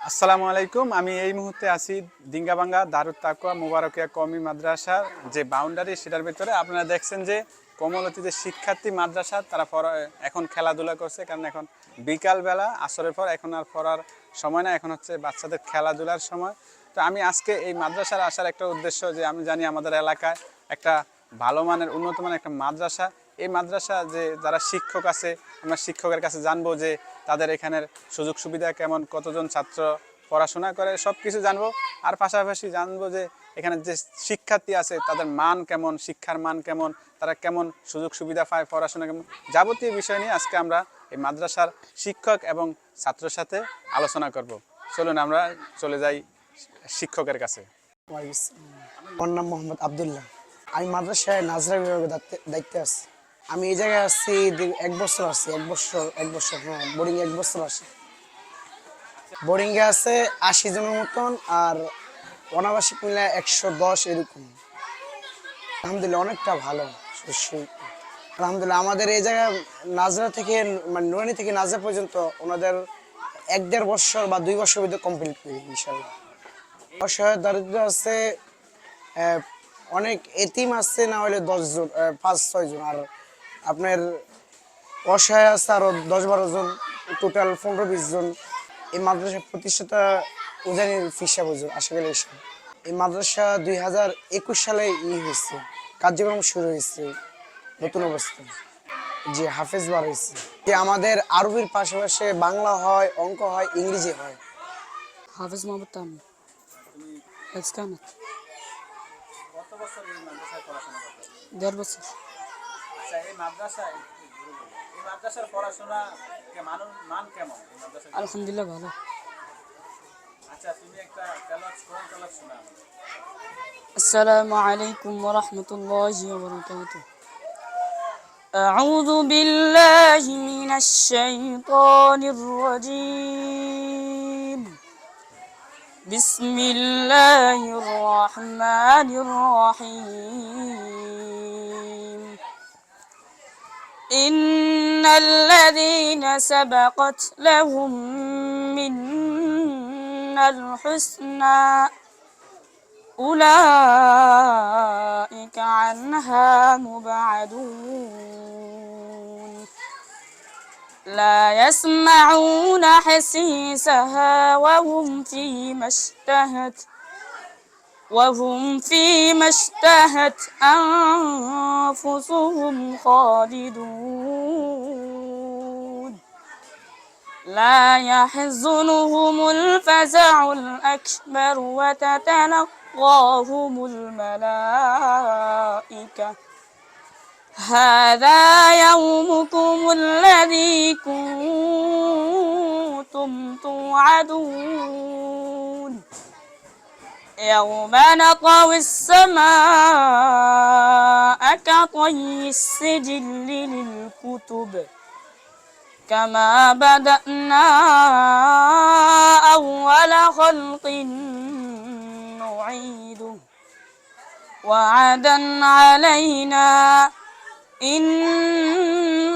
আসসালামু আলাইকুম। আমি এই মুহূর্তে আছি ডিঙ্গাবাঙ্গা দারুত তাকওয়া মোবারকিয়া কওমি মাদ্রাসার যে বাউন্ডারি সেটার ভিতরে। আপনারা দেখছেন যে কমলতি যে শিক্ষার্থী মাদ্রাসা তারা এখন খেলাধুলা করছে, কারণ এখন বিকালবেলা আসরের পর এখন আর পড়ার সময় না, এখন হচ্ছে বাচ্চাদের খেলাধুলার সময়। তো আমি আজকে এই মাদ্রাসার আসার একটা উদ্দেশ্য যে আমি জানি আমাদের এলাকায় একটা ভালো মানের উন্নত মানের একটা মাদ্রাসা। এই মাদ্রাসা যে যারা শিক্ষক আছে, আমরা শিক্ষকের কাছে জানবো যে তাদের এখানের সুযোগ সুবিধা কেমন, কতজন ছাত্র পড়াশোনা করে, সব কিছু জানবো। আর পাশাপাশি জানবো যে এখানে যে শিক্ষার্থী আছে তাদের মান কেমন, শিক্ষার মান কেমন, তারা কেমন সুযোগ সুবিধা পায়, পড়াশোনা কেমন, যাবতীয় বিষয় নিয়ে আজকে আমরা এই মাদ্রাসার শিক্ষক এবং ছাত্রের সাথে আলোচনা করব। চলুন আমরা চলে যাই শিক্ষকের কাছে। আমার নাম মোহাম্মদ আবদুল্লাহ। আমি মাদ্রাসায় নাজরা বিভাগে দায়িত্বে আছি। আমি এই জায়গায় আসছি এক বছর আসছি, এক বছর হ্যাঁ, বোর্ডিংয়ে 1 বছর আসি। বোর্ডিংয়ে আছে 80 জনের মতন, আর অনাবাসিক মিলে 110 এরকম। আলহামদুলিল্লাহ অনেকটা ভালো। আলহামদুলিল্লাহ আমাদের এই জায়গায় নাজরা থেকে মানে নুরানি থেকে নাজরা পর্যন্ত ওনাদের 1-1.5 বছর বা 2 বছর ভিতরে কমপ্লিট করি ইনশাল্লাহ। অসহায় দারিদ্র আছে, অনেক এতিম আছে, না হলে 10 জন 5-6 জন, আর আপনার অসহায় আছে আরো 10-12 জন, টোটাল 15-20 জন। এই মাদ্রাসা প্রতিষ্ঠাতা উজানির ফিসা হুজুর আশিকুল ইসলাম। এই মাদ্রাসা 2021 সালে হয়েছে, কার্যক্রম শুরু হয়েছে নতুন অবস্থায়। যে হাফেজ বার হয়েছে, যে আমাদের আরবির পাশাপাশি বাংলা হয়, অঙ্ক হয়, ইংরেজি হয়। হাফেজ মোহাম্মদ তামিম। কত বছর এই মাদ্রাসায় পড়াশোনা করতে? 1.5 বছর। আচ্ছা, এই মাদ্রাসার পড়াশোনা মান কেমন? আলহামদুলিল্লাহ ভালো। আচ্ছা, তুমি একটা কোরআন তেলাওয়াত শোনাও। আসসালামু আলাইকুম ওয়া রাহমাতুল্লাহি ওয়া বারাকাতুহু। আউযু বিল্লাহি মিনাশ শাইতানির রাজীম। বিসমিল্লাহির রাহমানির রাহিম। ইন্নাল্লাযীনা সাবাকাত লাহুম মিন্নাল হুসনা উলাইকা আনহা মুবআদুন لا يسمعون حسيسها وهم فيما اشتهت أنفسهم خالدون لا يحزنهم الفزع الأكبر وتتلقاهم الملائكة هذا يومكم الذي كنتم توعدون يوم نطوي السماء كطي السجل للكتب كما بدأنا أول خلق نعيده وعدا علينا إنا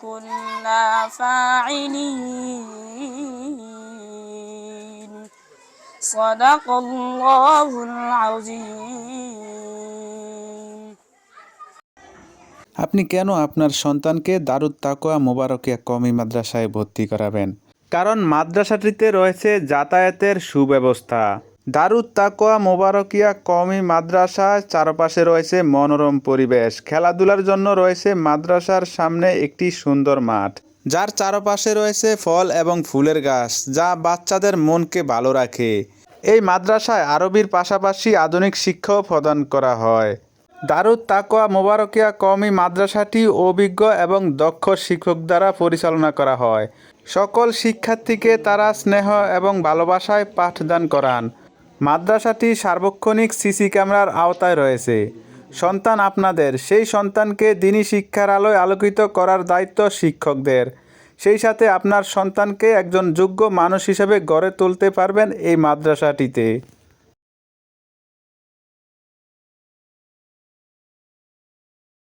كنا فاعلين صدق الله العظيم। আপনি কেন আপনার সন্তানকে দারুত তাকওয়া মোবারকিয়া কওমি মাদ্রাসায় ভর্তি করাবেন? কারণ মাদ্রাসাটিতে রয়েছে যাতায়াতের সুব্যবস্থা। দারুত তাকওয়া মোবারকিয়া কওমি মাদ্রাসার চারপাশে রয়েছে মনোরম পরিবেশ। খেলাধুলার জন্য রয়েছে মাদ্রাসার সামনে একটি সুন্দর মাঠ, যার চারপাশে রয়েছে ফল এবং ফুলের গাছ, যা বাচ্চাদের মনকে ভালো রাখে। এই মাদ্রাসায় আরবির পাশাপাশি আধুনিক শিক্ষাও প্রদান করা হয়। দারুত তাকওয়া মোবারকিয়া কওমি মাদ্রাসাটি অভিজ্ঞ এবং দক্ষ শিক্ষক দ্বারা পরিচালনা করা হয়। সকল শিক্ষার্থীকে তারা স্নেহ এবং ভালোবাসায় পাঠদান করান। মাদ্রাসাটি সার্বক্ষণিক সিসি ক্যামেরার আওতায় রয়েছে। সন্তান আপনাদের, সেই সন্তানকে দ্বীনি শিক্ষার আলোয় আলোকিত করার দায়িত্ব শিক্ষকদের। সেই সাথে আপনার সন্তানকে একজন যোগ্য মানুষ হিসেবে গড়ে তুলতে পারবেন এই মাদ্রাসাটিতে।